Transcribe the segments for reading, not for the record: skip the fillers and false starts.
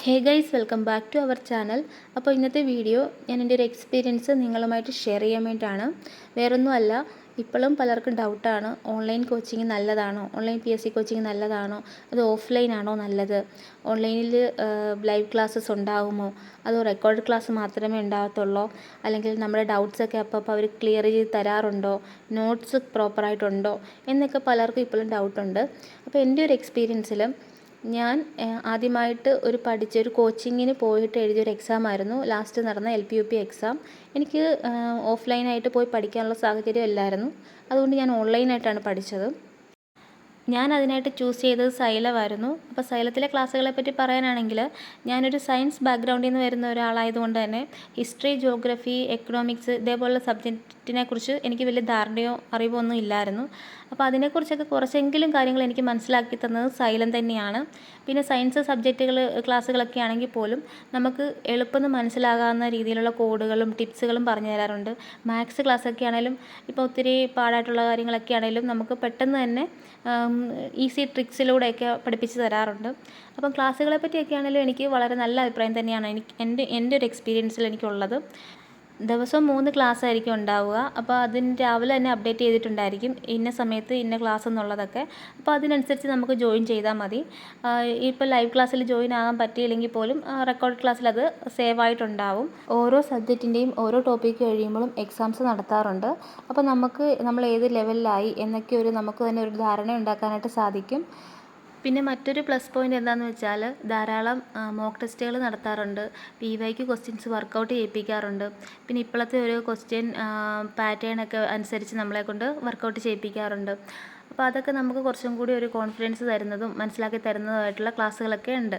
Hey guys, welcome back to our channel. അപ്പോൾ ഇന്നത്തെ video ഞാൻ എൻ്റെ ഒരു എക്സ്പീരിയൻസ് നിങ്ങളുമായിട്ട് ഷെയർ ചെയ്യാൻ വേണ്ടിയിട്ടാണ്. വേറൊന്നുമല്ല, ഇപ്പോഴും പലർക്കും ഡൗട്ടാണ്, ഓൺലൈൻ കോച്ചിങ് നല്ലതാണോ, ഓൺലൈൻ PSC കോച്ചിങ് നല്ലതാണോ, അത് ഓഫ്ലൈൻ ആണോ നല്ലത്, ഓൺലൈനിൽ ലൈവ് ക്ലാസ്സസ് ഉണ്ടാകുമോ, അതോ റെക്കോർഡ് ക്ലാസ് മാത്രമേ ഉണ്ടാകത്തുള്ളൂ, അല്ലെങ്കിൽ നമ്മുടെ ഡൗട്ട്സൊക്കെ അപ്പോൾ അവർ ക്ലിയർ ചെയ്ത് തരാറുണ്ടോ, നോട്ട്സ് പ്രോപ്പറായിട്ടുണ്ടോ എന്നൊക്കെ പലർക്കും ഇപ്പോഴും ഡൗട്ടുണ്ട്. അപ്പോൾ എൻ്റെ ഒരു എക്സ്പീരിയൻസിൽ ഞാൻ ആദ്യമായിട്ട് ഒരു കോച്ചിങ്ങിന് പോയിട്ട് എഴുതിയൊരു എക്സാമായിരുന്നു ലാസ്റ്റ് നടന്ന LPUP എക്സാം. എനിക്ക് ഓഫ്ലൈനായിട്ട് പോയി പഠിക്കാനുള്ള സാഹചര്യം ഇല്ലായിരുന്നു. അതുകൊണ്ട് ഞാൻ ഓൺലൈനായിട്ടാണ് പഠിച്ചത്. ഞാൻ അതിനായിട്ട് ചൂസ് ചെയ്തത് സൈലമായിരുന്നു. അപ്പോൾ സൈലത്തിലെ ക്ലാസ്സുകളെ പറ്റി പറയാനാണെങ്കിൽ, ഞാനൊരു സയൻസ് ബാക്ക്ഗ്രൗണ്ടിൽ നിന്ന് വരുന്ന ഒരാളായതുകൊണ്ട് തന്നെ ഹിസ്റ്ററി, ജോഗ്രഫി, എക്കണോമിക്സ് ഇതേപോലുള്ള സബ്ജക്റ്റിനെക്കുറിച്ച് എനിക്ക് വലിയ ധാരണയോ അറിവോ ഒന്നും ഇല്ലായിരുന്നു. അപ്പോൾ അതിനെക്കുറിച്ചൊക്കെ കുറച്ചെങ്കിലും കാര്യങ്ങൾ എനിക്ക് മനസ്സിലാക്കി തന്നത് സൈലം തന്നെയാണ്. പിന്നെ സയൻസ് ക്ലാസ്സുകളൊക്കെ ആണെങ്കിൽ പോലും നമുക്ക് എളുപ്പം മനസ്സിലാകാവുന്ന രീതിയിലുള്ള കോഡുകളും ടിപ്സുകളും പറഞ്ഞു തരാറുണ്ട്. മാത്സ് ക്ലാസ്സൊക്കെ ആണെങ്കിലും ഇപ്പോൾ ഒത്തിരി പാടായിട്ടുള്ള കാര്യങ്ങളൊക്കെ ആണെങ്കിലും നമുക്ക് പെട്ടെന്ന് തന്നെ ഈസി ട്രിക്സിലൂടെയൊക്കെ പഠിപ്പിച്ച് തരാറുണ്ട്. അപ്പം ക്ലാസ്സുകളെ പറ്റിയൊക്കെ ആണെങ്കിലും എനിക്ക് വളരെ നല്ല അഭിപ്രായം തന്നെയാണ് എൻ്റെ ഒരു എക്സ്പീരിയൻസിൽ എനിക്കുള്ളത്. ദിവസവും 3 ക്ലാസ് ആയിരിക്കും ഉണ്ടാവുക. അപ്പോൾ അതിന് രാവിലെ തന്നെ അപ്ഡേറ്റ് ചെയ്തിട്ടുണ്ടായിരിക്കും, ഇന്ന സമയത്ത് ഇന്ന ക്ലാസ് എന്നുള്ളതൊക്കെ. അപ്പോൾ അതിനനുസരിച്ച് നമുക്ക് ജോയിൻ ചെയ്താൽ മതി. ഇപ്പോൾ ലൈവ് ക്ലാസ്സിൽ ജോയിൻ ആകാൻ പറ്റിയില്ലെങ്കിൽ പോലും റെക്കോർഡ് ക്ലാസ്സിൽ അത് സേവ് ആയിട്ടുണ്ടാവും. ഓരോ സബ്ജക്റ്റിൻ്റെയും ഓരോ ടോപ്പിക്ക് കഴിയുമ്പോഴും എക്സാംസ് നടത്താറുണ്ട്. അപ്പോൾ നമ്മൾ ഏത് ലെവലിലായി എന്നൊക്കെ നമുക്ക് തന്നെ ഒരു ധാരണ ഉണ്ടാക്കാനായിട്ട് സാധിക്കും. പിന്നെ മറ്റൊരു പ്ലസ് പോയിൻ്റ് എന്താണെന്ന് വെച്ചാൽ, ധാരാളം മോക്ക് ടെസ്റ്റുകൾ നടത്താറുണ്ട്, PYQ ക്വസ്റ്റ്യൻസ് വർക്കൗട്ട് ചെയ്യിപ്പിക്കാറുണ്ട്. പിന്നെ ഇപ്പോഴത്തെ ഒരു ക്വസ്റ്റ്യൻ പാറ്റേണൊക്കെ അനുസരിച്ച് നമ്മളെക്കൊണ്ട് വർക്കൗട്ട് ചെയ്യിപ്പിക്കാറുണ്ട്. അപ്പോൾ അതൊക്കെ നമുക്ക് കുറച്ചും കൂടി ഒരു കോൺഫിഡൻസ് തരുന്നതും മനസ്സിലാക്കി തരുന്നതുമായിട്ടുള്ള ക്ലാസ്സുകളൊക്കെ ഉണ്ട്.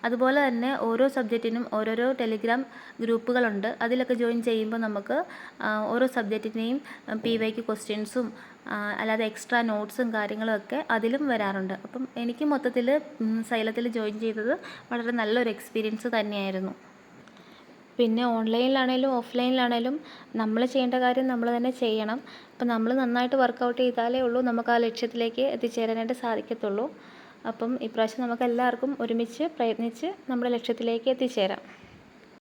അതുപോലെ തന്നെ ഓരോ സബ്ജക്റ്റിനും ഓരോരോ ടെലിഗ്രാം ഗ്രൂപ്പുകളുണ്ട്. അതിലൊക്കെ ജോയിൻ ചെയ്യുമ്പോൾ നമുക്ക് ഓരോ സബ്ജക്റ്റിനെയും PYQ ക്വസ്റ്റ്യൻസും അല്ലാതെ എക്സ്ട്രാ നോട്ട്സും കാര്യങ്ങളും ഒക്കെ അതിലും വരാറുണ്ട്. അപ്പം എനിക്ക് മൊത്തത്തിൽ സൈലത്തിൽ ജോയിൻ ചെയ്തത് വളരെ നല്ലൊരു എക്സ്പീരിയൻസ് തന്നെയായിരുന്നു. പിന്നെ ഓൺലൈനിലാണേലും ഓഫ്ലൈനിലാണേലും നമ്മൾ ചെയ്യേണ്ട കാര്യം നമ്മൾ തന്നെ ചെയ്യണം. അപ്പം നമ്മൾ നന്നായിട്ട് വർക്കൗട്ട് ചെയ്താലേ ഉള്ളൂ നമുക്ക് ആ ലക്ഷ്യത്തിലേക്ക് എത്തിച്ചേരാനായിട്ട് സാധിക്കത്തുള്ളൂ. അപ്പം ഇപ്രാവശ്യം നമുക്ക് എല്ലാവർക്കും ഒരുമിച്ച് പ്രയത്നിച്ച് നമ്മുടെ ലക്ഷ്യത്തിലേക്ക് എത്തിച്ചേരാം.